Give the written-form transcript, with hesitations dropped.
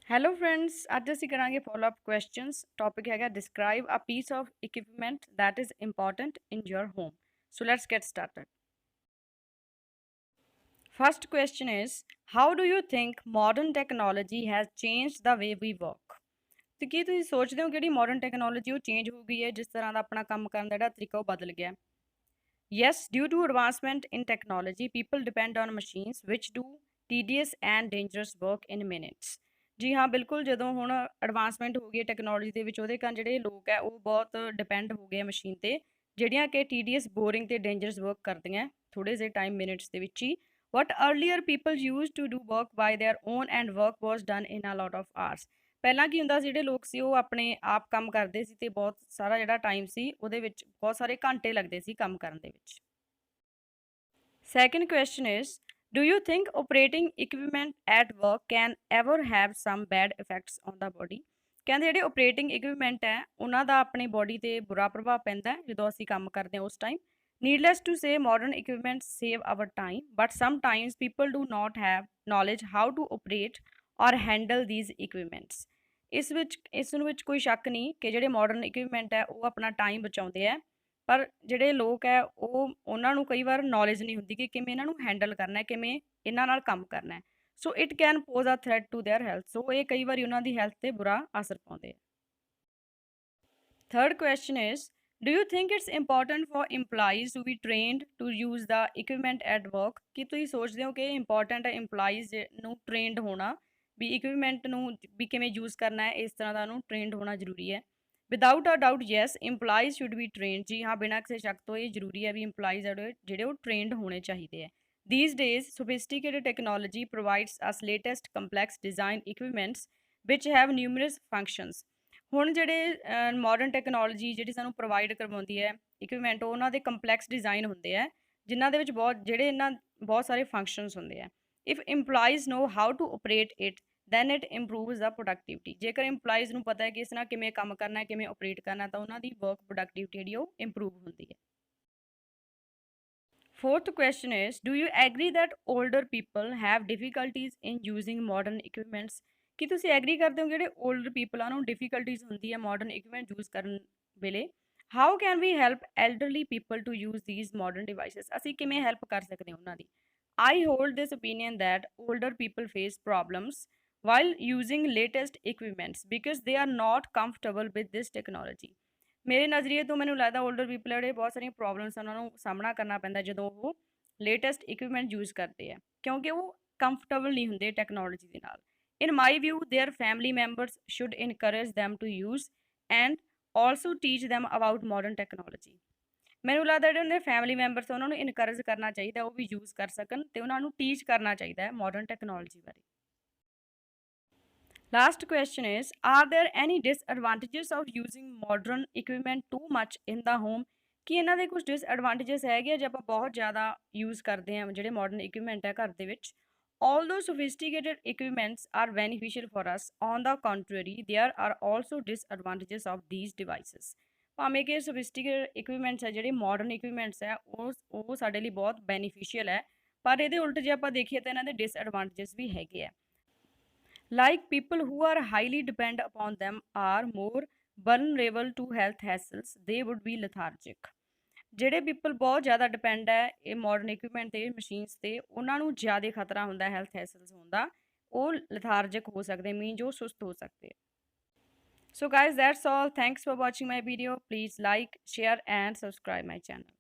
Hello friends, ਅੱਜ ਅਸੀਂ ਕਰਾਂਗੇ ਫੋਲੋ ਅਪ ਕੁਐਸਚਨਸ। ਟੌਪਿਕ ਹੈਗਾ describe a piece of equipment that is important in your home. So let's get started. First question is, how do you think modern technology has changed the way we work? ਤੇ ਕੀ ਤੁਸੀਂ ਸੋਚਦੇ ਹੋ ਕਿ ਜਿਹੜੀ modern technology ਉਹ change ਹੋ ਗਈ ਹੈ, ਜਿਸ ਤਰ੍ਹਾਂ ਦਾ ਆਪਣਾ ਕੰਮ ਕਰਨ ਦਾ ਜਿਹੜਾ ਤਰੀਕਾ ਉਹ ਬਦਲ ਗਿਆ? Yes, due to advancement in technology, people depend on machines which do tedious and dangerous work in minutes. ਜੀ ਹਾਂ, ਬਿਲਕੁਲ ਜਦੋਂ ਹੁਣ ਐਡਵਾਂਸਮੈਂਟ ਹੋ ਗਈ ਹੈ ਟੈਕਨੋਲੋਜੀ ਦੇ ਵਿੱਚ, ਉਹਦੇ ਕਾਰਨ ਜਿਹੜੇ ਲੋਕ ਹੈ ਉਹ ਬਹੁਤ ਡਿਪੈਂਡ ਹੋ ਗਏ ਆ ਮਸ਼ੀਨ 'ਤੇ, ਜਿਹੜੀਆਂ ਕਿ ਟੀਡੀਐਸ, ਬੋਰਿੰਗ ਅਤੇ ਡੇਂਜਰਸ ਵਰਕ ਕਰਦੀਆਂ ਥੋੜ੍ਹੇ ਜਿਹੇ ਟਾਈਮ ਮਿੰਟਸ ਦੇ ਵਿੱਚ ਹੀ। What earlier people use to do work by their own and work was done in a lot of hours. ਪਹਿਲਾਂ ਕੀ ਹੁੰਦਾ ਸੀ, ਜਿਹੜੇ ਲੋਕ ਸੀ ਉਹ ਆਪਣੇ ਆਪ ਕੰਮ ਕਰਦੇ ਸੀ ਅਤੇ ਬਹੁਤ ਸਾਰਾ ਜਿਹੜਾ ਟਾਈਮ ਸੀ ਉਹਦੇ ਵਿੱਚ ਬਹੁਤ ਸਾਰੇ ਘੰਟੇ ਲੱਗਦੇ ਸੀ ਕੰਮ ਕਰਨ ਦੇ ਵਿੱਚ। Second question is, do you think operating equipment at work can ever have some bad effects on the body? ਕਹਿੰਦੇ ਜਿਹੜੇ ਆਪਰੇਟਿੰਗ ਇਕਵਿਪਮੈਂਟ ਹੈ ਉਹਨਾਂ ਦਾ ਆਪਣੀ ਬੋਡੀ 'ਤੇ ਬੁਰਾ ਪ੍ਰਭਾਵ ਪੈਂਦਾ ਹੈ ਜਦੋਂ ਅਸੀਂ ਕੰਮ ਕਰਦੇ ਹਾਂ ਉਸ time. Needless to say modern equipment save our time, but sometimes people do not have knowledge how to operate or handle these equipments. ਇਸ ਵਿੱਚ ਕੋਈ ਸ਼ੱਕ ਨਹੀਂ ਕਿ ਜਿਹੜੇ ਮਾਡਰਨ ਇਕਵਿਪਮੈਂਟ ਹੈ ਉਹ ਆਪਣਾ ਟਾਈਮ ਬਚਾਉਂਦੇ ਹੈ, ਪਰ ਜਿਹੜੇ ਲੋਕ ਹੈ ਉਹਨਾਂ ਨੂੰ ਕਈ ਵਾਰ ਨੌਲੇਜ ਨਹੀਂ ਹੁੰਦੀ ਕਿ ਕਿਵੇਂ ਇਹਨਾਂ ਨੂੰ ਹੈਂਡਲ ਕਰਨਾ ਹੈ, ਕਿਵੇਂ ਇਹਨਾਂ ਨਾਲ ਕੰਮ ਕਰਨਾ ਹੈ। So it can pose a threat to their health. So ਇਹ ਕਈ ਵਾਰੀ ਉਹਨਾਂ ਦੀ ਹੈਲਥ 'ਤੇ ਬੁਰਾ ਅਸਰ ਪਾਉਂਦੇ ਆ। Third question is, do you think it's important for employees to be trained to use the equipment at work? ਕੀ ਤੁਸੀਂ ਸੋਚਦੇ ਹੋ ਕਿ ਇੰਪੋਰਟੈਂਟ ਹੈ ਇੰਪਲਾਈਜ਼ ਨੂੰ ਟ੍ਰੇਨਡ ਹੋਣਾ, ਵੀ ਇਕਵਿਪਮੈਂਟ ਨੂੰ ਵੀ ਕਿਵੇਂ ਯੂਜ਼ ਕਰਨਾ ਹੈ, ਇਸ ਤਰ੍ਹਾਂ ਦਾ ਉਹਨੂੰ ਟ੍ਰੇਨਡ ਹੋਣਾ ਜ਼ਰੂਰੀ ਹੈ? Without a doubt yes, employees should be trained. ਜੀ ਹਾਂ, ਬਿਨਾਂ ਕਿਸੇ ਸ਼ੱਕ ਤੋਂ ਇਹ ਜ਼ਰੂਰੀ ਹੈ ਵੀ ਇੰਪਲਾਈਜ਼ ਜਿਹੜੇ ਉਹ ਟ੍ਰੇਨਡ ਹੋਣੇ ਚਾਹੀਦੇ ਹੈ। These days, sophisticated technology provides us latest complex design equipments which have numerous functions. ਹੁਣ ਜਿਹੜੇ ਮਾਡਰਨ ਟੈਕਨੋਲੋਜੀ ਜਿਹੜੀ ਸਾਨੂੰ ਪ੍ਰੋਵਾਈਡ ਕਰਵਾਉਂਦੀ ਹੈ ਇਕਵਿਪਮੈਂਟ, ਉਹਨਾਂ ਦੇ ਕੰਪਲੈਕਸ ਡਿਜ਼ਾਈਨ ਹੁੰਦੇ ਆ ਜਿਨ੍ਹਾਂ ਦੇ ਵਿੱਚ ਬਹੁਤ ਸਾਰੇ ਫੰਕਸ਼ਨਸ ਹੁੰਦੇ ਆ। If employees know how to operate it then it improves the productivity. ਜੇਕਰ ਇੰਪਲਾਈਜ਼ ਨੂੰ ਪਤਾ ਹੈ ਕਿ ਇਸ ਨਾਲ ਕਿਵੇਂ ਕੰਮ ਕਰਨਾ ਹੈ, ਕਿਵੇਂ ਆਪਰੇਟ ਕਰਨਾ, ਤਾਂ ਉਹਨਾਂ ਦੀ ਵਰਕ ਪ੍ਰੋਡਕਟਿਵਿਟੀ ਜਿਹੜੀ ਉਹ ਇੰਪਰੂਵ ਹੁੰਦੀ ਹੈ। Fourth question is, do you agree that older people have difficulties in using modern equipments? ਕੀ ਤੁਸੀਂ ਐਗਰੀ ਕਰਦੇ ਹੋ ਜਿਹੜੇ 올ਡਰ ਪੀਪਲ ਆ ਉਹਨੂੰ ਡਿਫੀਕਲਟੀਜ਼ ਹੁੰਦੀ ਹੈ ਮਾਡਰਨ ਇਕਵਿਪਮੈਂਟ ਯੂਜ਼ ਕਰਨ ਵੇਲੇ? How can we help elderly people to use these modern devices? ਅਸੀਂ ਕਿਵੇਂ ਹੈਲਪ ਕਰ ਸਕਦੇ ਹਾਂ ਉਹਨਾਂ ਦੀ? I hold this opinion that older people face problems while using latest equipments because they are not comfortable with this technology. ਮੇਰੇ ਨਜ਼ਰੀਏ ਤੋਂ ਮੈਨੂੰ ਲੱਗਦਾ 올ਡਰ ਪੀਪਲ ਜਿਹੜੇ ਬਹੁਤ ਸਾਰੀਆਂ ਪ੍ਰੋਬਲਮਸ ਉਹਨਾਂ ਨੂੰ ਸਾਹਮਣਾ ਕਰਨਾ ਪੈਂਦਾ ਜਦੋਂ ਉਹ ਲੇਟੈਸਟ ਇਕਵਿਪਮੈਂਟ ਯੂਜ਼ ਕਰਦੇ ਆ, ਕਿਉਂਕਿ ਉਹ ਕੰਫਰਟੇਬਲ ਨਹੀਂ ਹੁੰਦੇ ਟੈਕਨੋਲੋਜੀ ਦੇ ਨਾਲ। In my view their family members should encourage them to use and also teach them about modern technology. ਮੈਨੂੰ ਲੱਗਦਾ ਜਿਹੜੇ ਉਹਨਾਂ ਦੇ ਫੈਮਿਲੀ ਮੈਂਬਰਸ ਉਹਨਾਂ ਨੂੰ ਇਨਕਰੇਜ ਕਰਨਾ ਚਾਹੀਦਾ, ਉਹ ਵੀ ਯੂਜ਼ ਕਰ ਸਕਣ ਅਤੇ ਉਹਨਾਂ ਨੂੰ ਟੀਚ ਕਰਨਾ ਚਾਹੀਦਾ ਹੈ ਮਾਡਰਨ ਟੈਕਨੋਲੋਜੀ ਬਾਰੇ। Last question is, are there any disadvantages of using modern equipment too much in the home? ਕੀ ਇਹਨਾਂ ਦੇ ਕੁਝ ਡਿਸਐਡਵਾਂਟੇਜਸ ਹੈਗੇ ਆ ਜੇ ਆਪਾਂ ਬਹੁਤ ਜ਼ਿਆਦਾ ਯੂਜ਼ ਕਰਦੇ ਹਾਂ ਜਿਹੜੇ ਮਾਡਰਨ ਇਕਵਿਪਮੈਂਟ ਹੈ ਘਰ ਦੇ ਵਿੱਚ? Although sophisticated equipments are beneficial for us, on the contrary, there are also disadvantages of these devices. ਭਾਵੇਂ ਕਿ ਸੋਫਿਸਟੀਕੇਟਡ ਇਕਵਿਪਮੈਂਟਸ ਹੈ ਜਿਹੜੇ ਮਾਡਰਨ ਇਕਵਿਪਮੈਂਟਸ ਹੈ ਉਹ ਸਾਡੇ ਲਈ ਬਹੁਤ ਬੈਨੀਫੀਸ਼ੀਅਲ ਹੈ, ਪਰ ਇਹਦੇ ਉਲਟ ਜੇ ਆਪਾਂ ਦੇਖੀਏ ਤਾਂ ਇਹਨਾਂ ਦੇ ਡਿਸਐਡਵਾਂਟੇਜਸ ਵੀ ਹੈਗੇ ਆ। Like people who are highly depend upon them are more vulnerable to health hassles, they would be lethargic. ਜਿਹੜੇ ਪੀਪਲ ਬਹੁਤ ਜ਼ਿਆਦਾ ਡਿਪੈਂਡ ਹੈ ਇਹ ਮਾਡਰਨ ਇਕਵਿਪਮੈਂਟ 'ਤੇ, ਮਸ਼ੀਨਸ 'ਤੇ, ਉਹਨਾਂ ਨੂੰ ਜ਼ਿਆਦਾ ਖਤਰਾ ਹੁੰਦਾ ਹੈਲਥ ਹੈਸਲਸ ਹੋਣ ਦਾ। ਉਹ ਲਥਾਰਜਿਕ ਹੋ ਸਕਦੇ, ਮੀਨਜ਼ ਉਹ ਸੁਸਤ ਹੋ ਸਕਦੇ। So guys, that's all. Thanks for watching my video. Please like, share and subscribe my channel.